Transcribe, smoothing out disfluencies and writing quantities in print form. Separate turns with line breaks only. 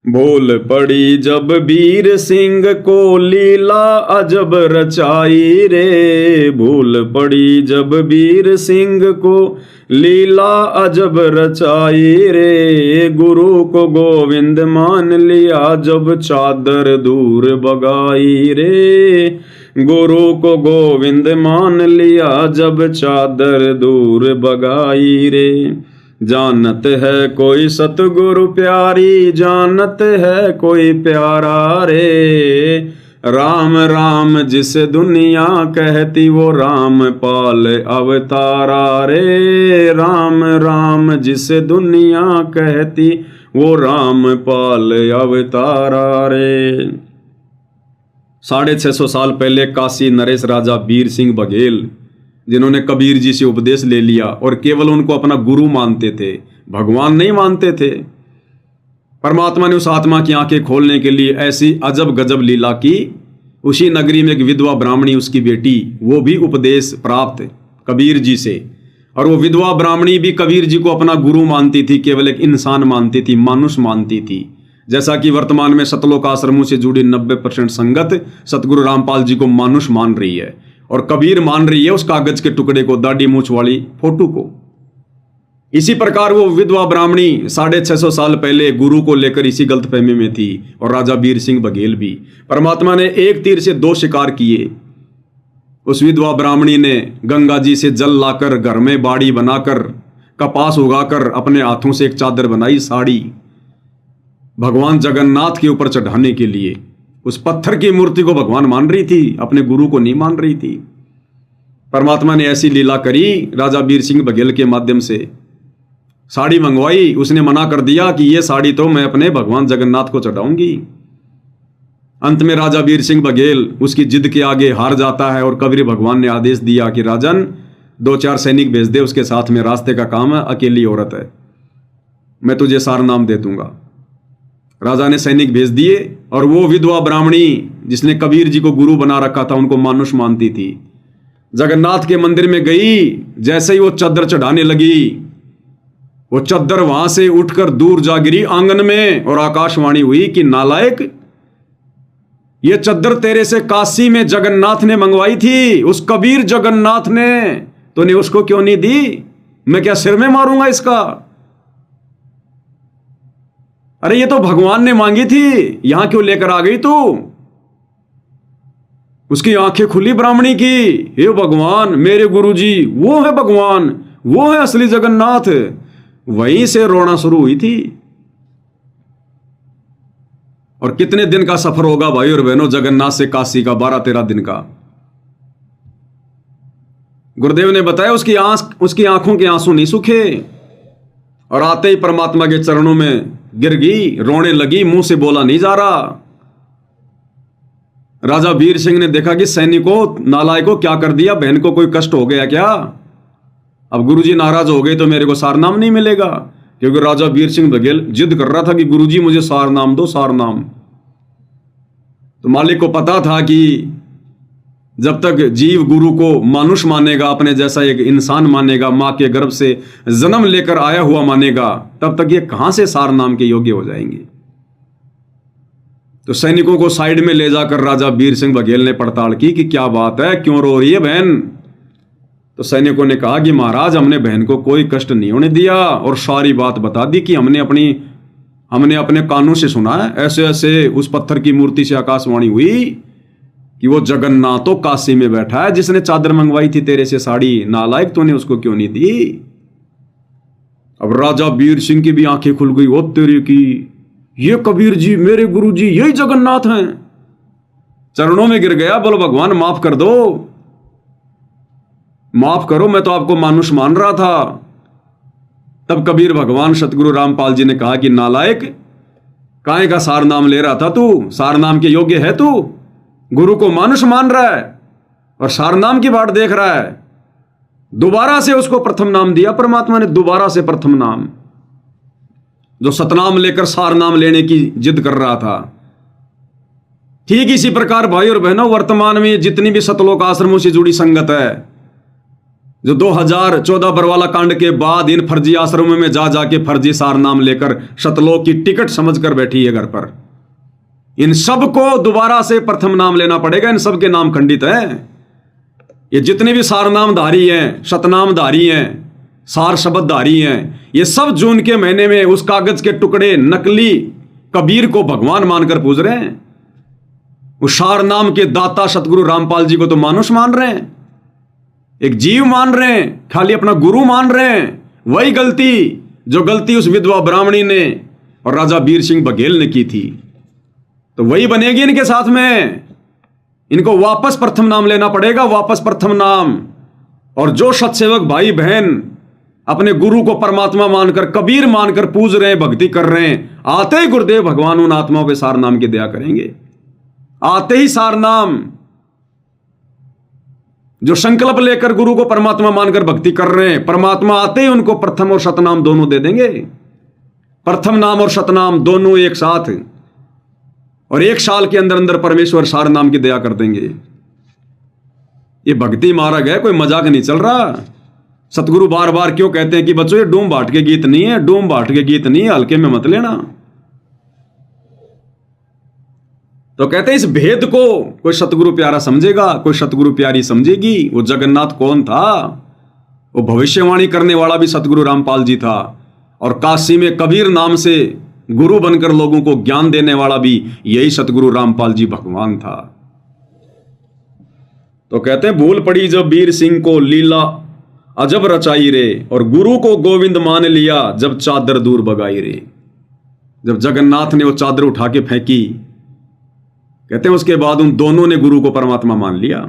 भूल पड़ी जब वीर सिंह को लीला अजब रचाई रे। भूल पड़ी जब वीर सिंह को लीला अजब रचाई रे। गुरु को गोविंद मान लिया जब चादर दूर बगाई रे। गुरु को गोविंद मान लिया जब चादर दूर बगाई रे। जानत है कोई सतगुरु प्यारी, जानत है कोई प्यारा रे। राम राम जिस दुनिया कहती वो राम पाल अवतारा रे। राम राम जिस दुनिया कहती वो राम पाल अवतारा रे। 650 साल पहले काशी नरेश राजा वीर सिंह बघेल, जिन्होंने कबीर जी से उपदेश ले लिया और केवल उनको अपना गुरु मानते थे, भगवान नहीं मानते थे, परमात्मा ने उस आत्मा की आंखें खोलने के लिए ऐसी अजब गजब लीला की। उसी नगरी में एक विधवा ब्राह्मणी, उसकी बेटी, वो भी उपदेश प्राप्त कबीर जी से, और वो विधवा ब्राह्मणी भी कबीर जी को अपना गुरु मानती थी, केवल एक इंसान मानती थी, मानुष मानती थी। जैसा कि वर्तमान में सतलोक आश्रमों से जुड़ी 90% संगत सतगुरु रामपाल जी को मानुष मान रही है और कबीर मान रही है उस कागज के टुकड़े को, दाढ़ी मूछ वाली फोटो को। इसी प्रकार वो विधवा ब्राह्मणी 650 साल पहले गुरु को लेकर इसी गलतफहमी में थी, और राजा वीर सिंह बघेल भी। परमात्मा ने एक तीर से 2 शिकार किए। उस विधवा ब्राह्मणी ने गंगा जी से जल लाकर, घर में बाड़ी बनाकर, कपास उगाकर अपने हाथों से एक चादर बनाई, साड़ी, भगवान जगन्नाथ के ऊपर चढ़ाने के लिए। उस पत्थर की मूर्ति को भगवान मान रही थी, अपने गुरु को नहीं मान रही थी। परमात्मा ने ऐसी लीला करी, राजा वीर सिंह बघेल के माध्यम से साड़ी मंगवाई। उसने मना कर दिया कि ये साड़ी तो मैं अपने भगवान जगन्नाथ को चढ़ाऊंगी। अंत में राजा वीर सिंह बघेल उसकी जिद के आगे हार जाता है और कबीर भगवान ने आदेश दिया कि राजन 2-4 सैनिक भेज दे, उसके साथ में रास्ते का काम है, अकेली औरत है, मैं तुझे सार नाम दे दूंगा। राजा ने सैनिक भेज दिए और वो विधवा ब्राह्मणी जिसने कबीर जी को गुरु बना रखा था, उनको मानुष मानती थी, जगन्नाथ के मंदिर में गई। जैसे ही वो चद्दर चढ़ाने लगी, वो चद्दर वहां से उठकर दूर जा गिरी आंगन में, और आकाशवाणी हुई कि नालायक, ये चद्दर तेरे से काशी में जगन्नाथ ने मंगवाई थी, उस कबीर जगन्नाथ ने, तूने उसको क्यों नहीं दी? मैं क्या सिर में मारूंगा इसका? अरे ये तो भगवान ने मांगी थी, यहां क्यों लेकर आ गई तू? उसकी आंखें खुली ब्राह्मणी की, हे भगवान, मेरे गुरुजी वो है भगवान, वो है असली जगन्नाथ। वहीं से रोना शुरू हुई थी। और कितने दिन का सफर होगा भाई और बहनों, जगन्नाथ से काशी का 12-13 दिन का। गुरुदेव ने बताया उसकी आंखों के आंसू नहीं सूखे, और आते ही परमात्मा के चरणों में गिर गई, रोने लगी, मुंह से बोला नहीं जा रहा। राजा वीर सिंह ने देखा कि सैनिकों, नालायकों, क्या कर दिया, बहन को कोई कष्ट हो गया क्या? अब गुरुजी नाराज हो गए तो मेरे को सार नाम नहीं मिलेगा, क्योंकि राजा वीर सिंह बघेल जिद कर रहा था कि गुरुजी मुझे सार नाम दो, सार नाम। तो मालिक को पता था कि जब तक जीव गुरु को मानुष मानेगा, अपने जैसा एक इंसान मानेगा, मां के गर्भ से जन्म लेकर आया हुआ मानेगा, तब तक ये कहां से सार नाम के योग्य हो जाएंगे। तो सैनिकों को साइड में ले जाकर राजा वीर सिंह बघेल ने पड़ताल की कि क्या बात है, क्यों रो रही है बहन? तो सैनिकों ने कहा कि महाराज, हमने बहन को कोई कष्ट नहीं होने दिया, और सारी बात बता दी कि हमने अपने कानों से सुना है, ऐसे ऐसे उस पत्थर की मूर्ति से आकाशवाणी हुई कि वो जगन्नाथ तो काशी में बैठा है, जिसने चादर मंगवाई थी तेरे से साड़ी, नालायक, तूने उसको क्यों नहीं दी? अब राजा वीर सिंह की भी आंखें खुल गई, ओ तेरी की, ये कबीर जी, मेरे गुरु जी, यही जगन्नाथ हैं। चरणों में गिर गया, बोलो भगवान माफ कर दो, माफ करो, मैं तो आपको मानुष मान रहा था। तब कबीर भगवान सतगुरु रामपाल जी ने कहा कि नालायक, काहे का सार नाम ले रहा था तू? सार नाम के योग्य है तू? गुरु को मानुष मान रहा है और सार नाम की बाट देख रहा है। दोबारा से उसको प्रथम नाम दिया परमात्मा ने, दोबारा से प्रथम नाम, जो सतनाम लेकर सार नाम लेने की जिद कर रहा था। ठीक इसी प्रकार भाई और बहनों, वर्तमान में जितनी भी सतलोक आश्रमों से जुड़ी संगत है, जो 2014 बरवाला कांड के बाद इन फर्जी आश्रमों में जा जाके फर्जी सार नाम लेकर शतलोक की टिकट समझकर बैठी है घर पर, इन सबको दोबारा से प्रथम नाम लेना पड़ेगा। इन सब के नाम खंडित है। ये जितने भी सार नामधारी हैं, शतनामधारी हैं, सार शब्दधारी हैं, ये सब जून के महीने में उस कागज के टुकड़े नकली कबीर को भगवान मानकर पूज रहे हैं। उस सार नाम के दाता सतगुरु रामपाल जी को तो मानुष मान रहे हैं, एक जीव मान रहे हैं, खाली अपना गुरु मान रहे हैं। वही गलती जो गलती उस विधवा ब्राह्मणी ने और राजा बीर सिंह बघेल ने की थी, तो वही बनेगी इनके साथ में। इनको वापस प्रथम नाम लेना पड़ेगा, वापस प्रथम नाम। और जो सत्सेवक भाई बहन अपने गुरु को परमात्मा मानकर, कबीर मानकर पूज रहे हैं, भक्ति कर रहे हैं, आते ही गुरुदेव भगवान उन आत्माओं पे सार नाम की दया करेंगे। आते ही सार नाम, जो संकल्प लेकर गुरु को परमात्मा मानकर भक्ति कर रहे हैं, परमात्मा आते ही उनको प्रथम और शतनाम दोनों दे देंगे। प्रथम नाम और शतनाम दोनों एक साथ, और 1 साल के अंदर अंदर परमेश्वर सार नाम की दया कर देंगे। ये भक्ति मार्ग है, कोई मजाक नहीं चल रहा। सतगुरु बार बार क्यों कहते हैं कि बच्चों ये डूम भाट के गीत नहीं है, डूम भाट के गीत नहीं है, हल्के में मत लेना। तो कहते हैं इस भेद को कोई सतगुरु प्यारा समझेगा, कोई सतगुरु प्यारी समझेगी। वो जगन्नाथ कौन था? वो भविष्यवाणी करने वाला भी सतगुरु रामपाल जी था, और काशी में कबीर नाम से गुरु बनकर लोगों को ज्ञान देने वाला भी यही सतगुरु रामपाल जी भगवान था। तो कहते हैं भूल पड़ी जब बीर सिंह को लीला अजब रचाई रे, और गुरु को गोविंद मान लिया जब चादर दूर बगाई रे। जब जगन्नाथ ने वो चादर उठा के फेंकी, कहते हैं उसके बाद उन दोनों ने गुरु को परमात्मा मान लिया।